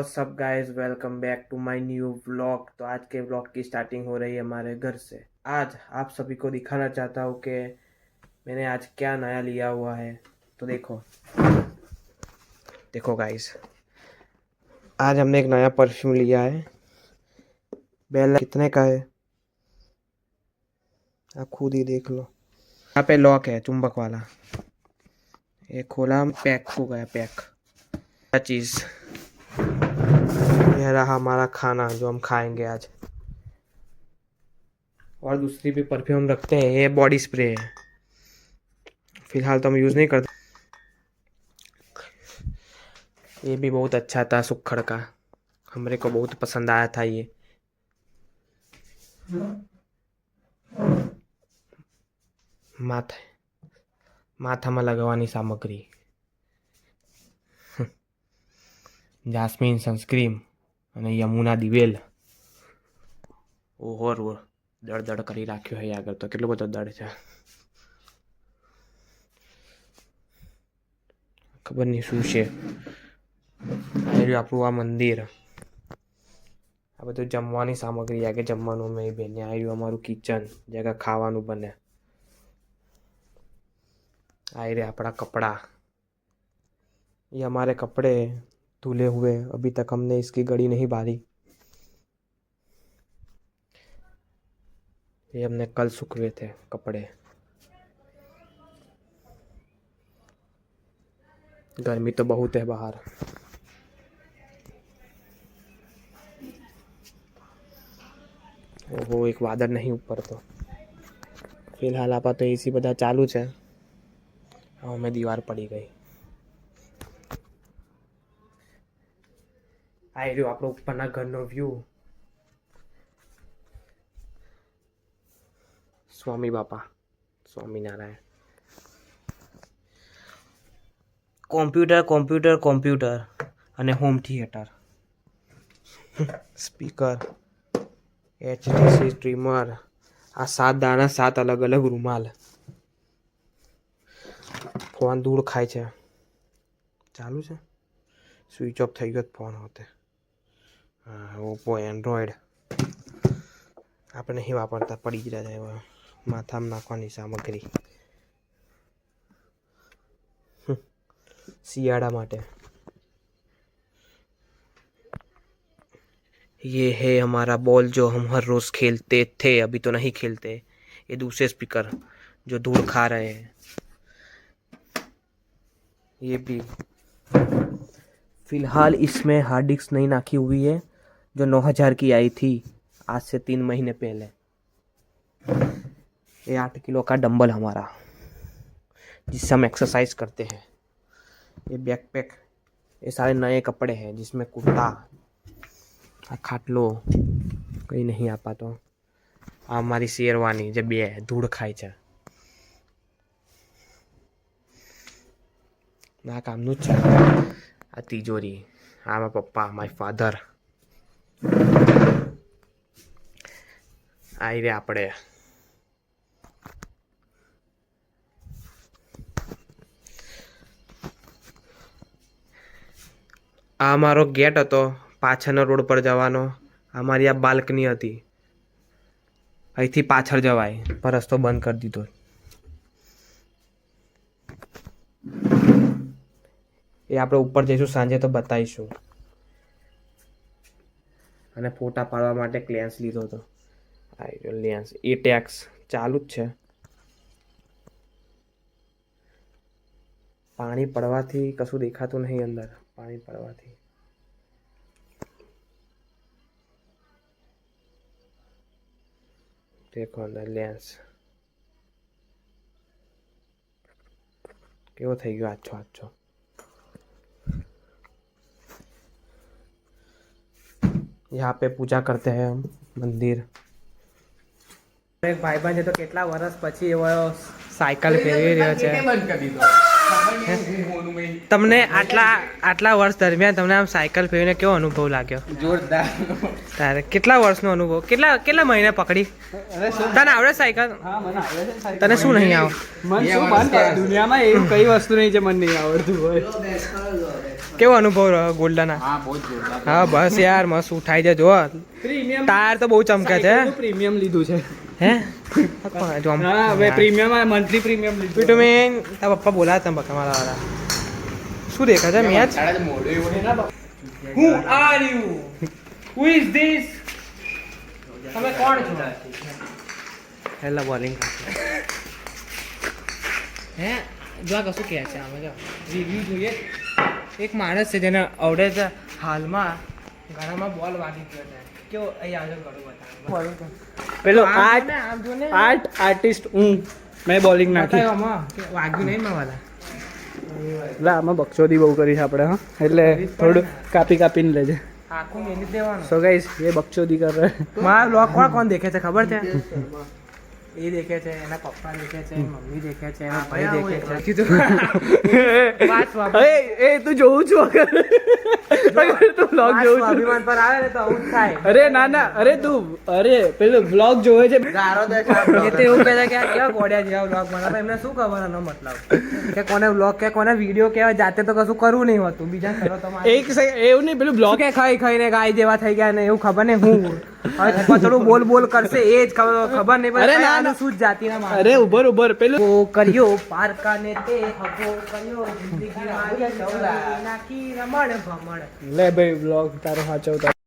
WhatsApp guys, welcome back to my new vlog. तो आज के व्लॉग की स्टार्टिंग हो रही है हमारे घर से। आज आप सभी को दिखाना चाहता हूँ कि मैंने आज क्या नया लिया हुआ है। तो देखो देखो गाइस, आज हमने एक नया परफ्यूम लिया है। बेल कितने का है आप खुद ही देख लो। यहाँ पे लॉक है चुंबक वाला, ये खोला पैक हो गया पैक। क्या चीज़, यह रहा हमारा खाना जो हम खाएंगे आज। और दूसरी भी परफ्यूम हम रखते हैं, ये बॉडी स्प्रे है, फिलहाल तो हम यूज़ नहीं करते। ये भी बहुत अच्छा था सुक्खड़ का, हमरे को बहुत पसंद आया था ये। માથામાં લગાવવાની સામગ્રી, જાસ્મીન સનસ્ક્રીમ અને યમુના દિવેલ. ઓહો દળ કરી રાખ્યો છે આગળ, તો કેટલો બધો દળ છે ખબર નહીં શું છે. આપણું આ મંદિર, આ બધું જમવાની સામગ્રી, આગળ જમવાનું અમે બેને આવ્યું. અમારું કિચન જગह ખાવાનું બને. आए रहे अपना कपड़ा, ये हमारे कपड़े धुले हुए, अभी तक हमने इसकी गड़ी नहीं बारी। ये हमने कल सुखवे थे कपड़े। गर्मी तो बहुत है बाहर। वो एक वादळ नहीं ऊपर, तो फिलहाल आप तो एसी બધા ચાલુ છે. में दीवार पड़ी गई. आई रही आप ऊपर घर no view. Swami Bapa, Swaminarayan. Computer computer computer અને home theatre, speaker, HDC streamer, આ 7 દાણા 7 अलग अलग રૂમાલ. फोन दूर खाए છે, चालू છે, स्विच ऑफ થઈ ગયો फोन होते. ओप्पो एंड्रॉइड આપણે નહીં વાપરતા, પડી જ જાય માથામાં નાખવાની સામગ્રી શિયાળા માટે. ये है हमारा बॉल जो हम हर रोज खेलते थे, अभी तो नहीं खेलते. ये दूसरे स्पीकर जो धूल खा रहे हैं. ये भी फिलहाल इसमें हार्ड डिस्क नहीं नाखी हुई है, जो 9,000 की आई थी आज से 3 महीने पहले. ये 8 किलो का डंबल हमारा, जिससे हम एक्सरसाइज करते हैं. ये बैकपैक, ये सारे नए कपड़े हैं, जिसमें कुर्ता, खाटलो कहीं नहीं आपा. तो हमारी शेरवानी जो बे धूड़ खाई है, ના કામનું જ છે. આ તિજોરી, આ મારા પપ્પા, માય ફાધર. આવી રે આપણે આ અમારો ગેટ હતો પાછળનો રોડ પર જવાનો. અમારી આ બાલ્કની હતી, અહીંથી પાછળ જવાય, પણ રસ્તો બંધ કરી દીધો. એ આપણે ઉપર જઈશું સાંજે તો બતાવીશું. અને ફોટા પાડવા માટે લેન્સ લીધો હતો. આ લેન્સ એ ટેક્સ ચાલુ જ છે. પાણી પડવાથી કશું દેખાતું નહીં અંદર, પાણી પડવાથી. દેખો અંદર લેન્સ કેવો થઈ ગયો, આછો આછો. यहाँ पे पूजा करते हैं हम, मंदिर. એક ભાઈબંધ છે તો કેટલા વર્ષ પછી એવો સાયકલ ફેરવી રહ્યો છે. બંધ કરી દીધો, ખબર નહીં તમને આટલા વર્ષ દરમિયાન તમને આમ સાયકલ ફેરવીને કેવો અનુભવ લાગ્યો? જોરદાર. તારે કેટલા વર્ષનો અનુભવ? કેટલા મહિને પકડી? તને આવડે સાયકલ? હા મને આવે છે સાયકલ. તને શું નહીં આવે? મન શું મન દુનિયામાં એવું કઈ વસ્તુ નહીં જે મને નહીં આવડતું હોય. કેવો અનુભવ રહ્યો ગોલ્ડન? હા બહુ જોરદાર. હા બસ યાર મસ્ત ઉઠાઈ જાય જો. પ્રીમિયમ ટાયર તો બહુ ચમકે છે. પ્રીમિયમ લીધું છે. હે જો આમ હા હવે પ્રીમિયમ મંથલી પ્રીમિયમ લીધું. પીટુ મેન તારા પપ્પા બોલાવે તમે બકા મારા વાળા. શું દેખા છે મેચ? તારા મોઢું એવું છે ને. Who are you? Who is this? તમે કોણ છો? હેલા બોલિંગ હે જો આ કશું કહે છે આમાં જો રિવ્યુ જોઈએ. એક માણસ છે જેને આવડે છે હાલમાં ઘણામાં બોલ વાગી ગયો છે. કેવો અહીં આગળ ઘણું બતાવે પેલો આમ જો ને આર્ટિસ્ટ હું મેં બોલિંગ નાખી. બતાવ્યો આમાં કે વાગ્યું નહીં મારા. એટલે આમાં બક્ષોદી બહુ કરી છે આપણે હા એટલે થોડું કાપીને લેજે. આખું મેલી દેવાનું. સો ગાઈસ ये बकचोदी कर रहे हैं. મારા બ્લોગ કોણ દેખે છે ખબર છે? એ દેખે છે, એના પપ્પા દેખે છે, મમ્મી દેખે છે, એના ભાઈ દેખે છે. કીધું વાત એ તું જોઉં છું અગર તું vlog જોઉં છું. અભિમાન પર આવે ને તો આવું જ થાય. અરે ના અરે તું પેલું vlog જોવે છે. એ તો એવું કહે છે કે આ કેવા ગોડિયા જેવા બ્લોગ બનાવતા એમને શું ખબર એનો મતલબ કે કોને બ્લોગ કે કોને વિડીયો કેવા જાતે તો કશું કરવું નહીં હોતું બીજા કરો તમારે એક એવું નહીં પેલું બ્લોગ કે ખાઈને ગાય જેવા થઈ ગયા ને એવું ખબર નહીં હું હવે પતળું બોલ કરશે એ જ ખબર નહીં અરે પડે ના, શું જ જાતિના માણસ. અરે ઉભર પેલું ઓ કર્યો પારકાને તે હગો કર્યો જિંદગી મારી નવરી નાખી રમણ ભમણ. લે ભાઈ vlog તારો સાચવતા